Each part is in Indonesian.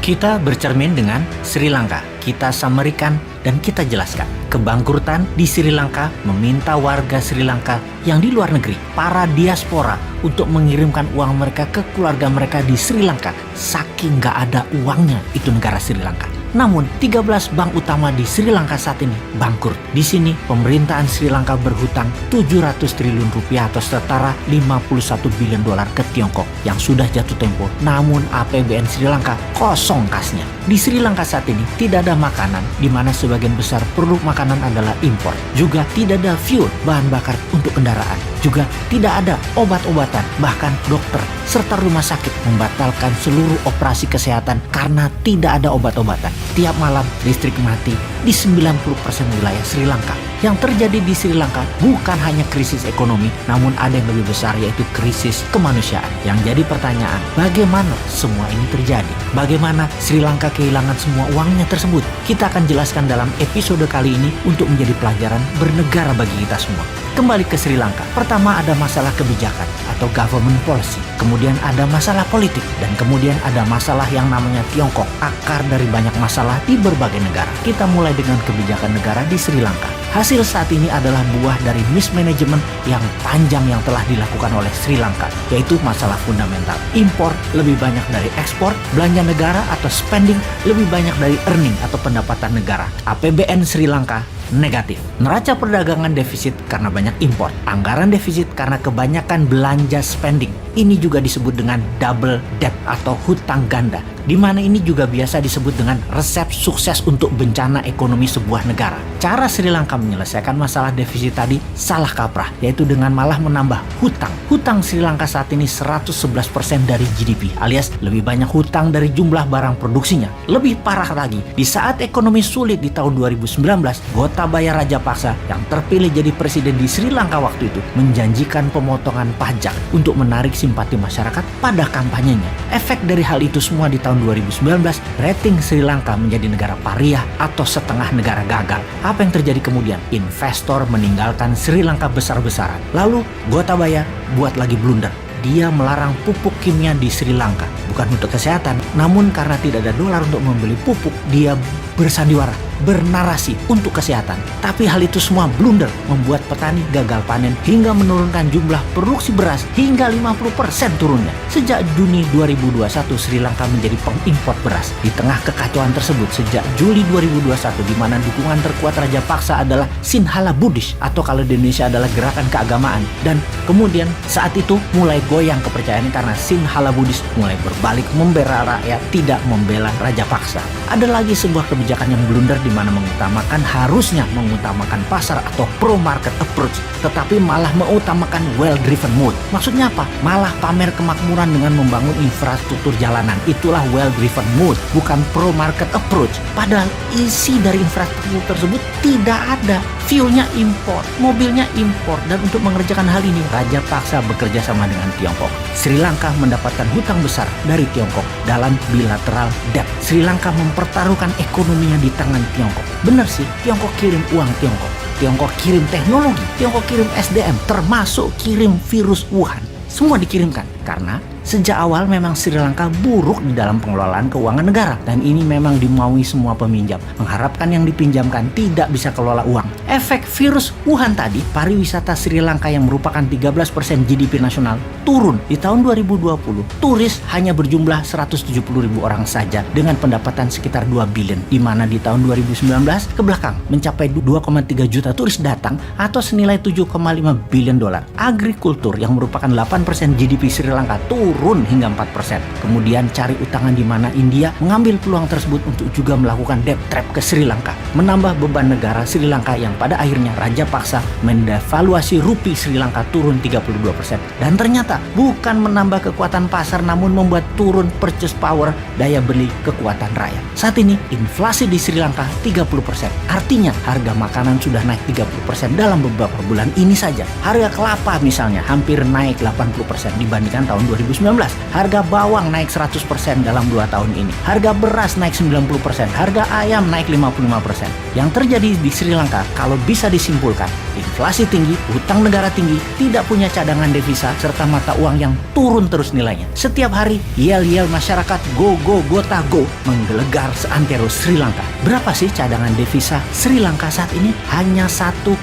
Kita bercermin dengan Sri Lanka, kita samerikan dan kita jelaskan. Kebangkrutan di Sri Lanka meminta warga Sri Lanka yang di luar negeri, para diaspora, untuk mengirimkan uang mereka ke keluarga mereka di Sri Lanka. Saking gak ada uangnya itu negara Sri Lanka. Namun 13 bank utama di Sri Lanka saat ini bangkrut. Di sini pemerintahan Sri Lanka berhutang 700 triliun rupiah atau setara 51 bilion dolar ke Tiongkok yang sudah jatuh tempo. Namun APBN Sri Lanka kosong kasnya. Di Sri Lanka saat ini tidak ada makanan, di mana sebagian besar produk makanan adalah impor. Juga tidak ada fuel, bahan bakar untuk kendaraan. Juga tidak ada obat-obatan, bahkan dokter serta rumah sakit membatalkan seluruh operasi kesehatan karena tidak ada obat-obatan. Tiap malam listrik mati di 90% wilayah Sri Lanka. Yang terjadi di Sri Lanka bukan hanya krisis ekonomi, namun ada yang lebih besar, yaitu krisis kemanusiaan. Yang jadi pertanyaan, bagaimana semua ini terjadi? Bagaimana Sri Lanka kehilangan semua uangnya tersebut? Kita akan jelaskan dalam episode kali ini untuk menjadi pelajaran bernegara bagi kita semua. Kembali ke Sri Lanka. Pertama ada masalah kebijakan atau government policy. Kemudian ada masalah politik. Dan kemudian ada masalah yang namanya Tiongkok. Akar dari banyak masalah di berbagai negara. Kita mulai dengan kebijakan negara di Sri Lanka. Hasil saat ini adalah buah dari mismanagement yang panjang yang telah dilakukan oleh Sri Lanka, yaitu masalah fundamental. Impor lebih banyak dari ekspor, belanja negara atau spending lebih banyak dari earning atau pendapatan negara. APBN Sri Lanka negatif. Neraca perdagangan defisit karena banyak impor. Anggaran defisit karena kebanyakan belanja spending. Ini juga disebut dengan double debt atau hutang ganda, di mana ini juga biasa disebut dengan resep sukses untuk bencana ekonomi sebuah negara. Cara Sri Lanka menyelesaikan masalah defisit tadi salah kaprah, yaitu dengan malah menambah hutang. Hutang Sri Lanka saat ini 111% dari GDP, alias lebih banyak hutang dari jumlah barang produksinya. Lebih parah lagi, di saat ekonomi sulit di tahun 2019, Gotabaya Rajapaksa yang terpilih jadi presiden di Sri Lanka waktu itu menjanjikan pemotongan pajak untuk menarik simpati masyarakat pada kampanyenya. Efek dari hal itu semua di tahun 2019, rating Sri Lanka menjadi negara pariah atau setengah negara gagal. Apa yang terjadi kemudian? Investor meninggalkan Sri Lanka besar-besaran. Lalu Gotabaya buat lagi blunder. Dia melarang pupuk kimia di Sri Lanka. Bukan untuk kesehatan, namun karena tidak ada dolar untuk membeli pupuk, dia bersandiwara, bernarasi untuk kesehatan. Tapi hal itu semua blunder, membuat petani gagal panen hingga menurunkan jumlah produksi beras hingga 50% turunnya. Sejak Juni 2021, Sri Lanka menjadi pengimpor beras. Di tengah kekacauan tersebut, sejak Juli 2021, di mana dukungan terkuat Rajapaksa adalah Sinhala Buddhis, atau kalau di Indonesia adalah gerakan keagamaan. Dan kemudian saat itu mulai goyang kepercayaannya karena Sinhala Buddhis mulai berbalik membela rakyat, tidak membela Rajapaksa. Ada lagi sebuah kebijakan yang blunder, di mana harusnya mengutamakan pasar atau pro-market approach, tetapi malah mengutamakan well-driven mode. Maksudnya apa? Malah pamer kemakmuran dengan membangun infrastruktur jalanan. Itulah well-driven mode, bukan pro-market approach. Padahal isi dari infrastruktur tersebut tidak ada. Fuelnya impor, mobilnya impor, dan untuk mengerjakan hal ini Rajapaksa bekerja sama dengan Tiongkok. Sri Lanka mendapatkan hutang besar dari Tiongkok dalam bilateral debt. Sri Lanka mempertaruhkan ekonominya di tangan Tiongkok. Benar sih, Tiongkok kirim uang Tiongkok. Tiongkok kirim teknologi, Tiongkok kirim SDM, termasuk kirim virus Wuhan. Semua dikirimkan karena sejak awal memang Sri Lanka buruk di dalam pengelolaan keuangan negara, dan ini memang dimaui semua peminjam, mengharapkan yang dipinjamkan tidak bisa kelola uang. Efek virus Wuhan tadi, pariwisata Sri Lanka yang merupakan 13% GDP nasional turun. Di tahun 2020, turis hanya berjumlah 170.000 orang saja dengan pendapatan sekitar 2 billion, di mana di tahun 2019 ke belakang mencapai 2,3 juta turis datang atau senilai 7,5 billion dolar. Agrikultur yang merupakan 8% GDP Sri Lanka turun hingga 4%. Kemudian cari utangan, di mana India mengambil peluang tersebut untuk juga melakukan debt trap ke Sri Lanka, menambah beban negara Sri Lanka yang pada akhirnya Rajapaksa mendevaluasi rupiah Sri Lanka turun 32%. Dan ternyata bukan menambah kekuatan pasar, namun membuat turun purchase power, daya beli kekuatan rakyat. Saat ini inflasi di Sri Lanka 30%. Artinya harga makanan sudah naik 30% dalam beberapa bulan ini saja. Harga kelapa misalnya hampir naik 80% dibandingkan tahun 2019. Harga bawang naik 100% dalam 2 tahun ini. Harga beras naik 90%. Harga ayam naik 55%. Yang terjadi di Sri Lanka kalau bisa disimpulkan, inflasi tinggi, utang negara tinggi, tidak punya cadangan devisa, serta mata uang yang turun terus nilainya. Setiap hari, yel-yel masyarakat go gota go menggelegar seantero Sri Lanka. Berapa sih cadangan devisa Sri Lanka saat ini? Hanya 1,9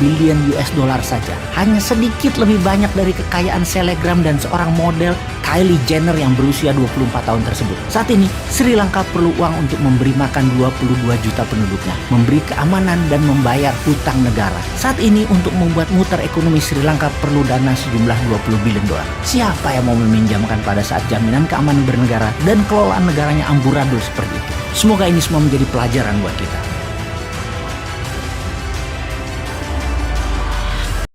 billion US dollar saja. Hanya sedikit lebih banyak dari kekayaan selebgram dan seorang model Kylie Jenner yang berusia 24 tahun tersebut. Saat ini, Sri Lanka perlu uang untuk memberi makan 22 juta penduduknya, memberi keamanan dan membayar hutang negara. Saat ini untuk membuat muter ekonomi Sri Lanka perlu dana sejumlah 20 billion dolar. Siapa yang mau meminjamkan pada saat jaminan keamanan bernegara dan kelolaan negaranya amburadul seperti itu? Semoga ini semua menjadi pelajaran buat kita.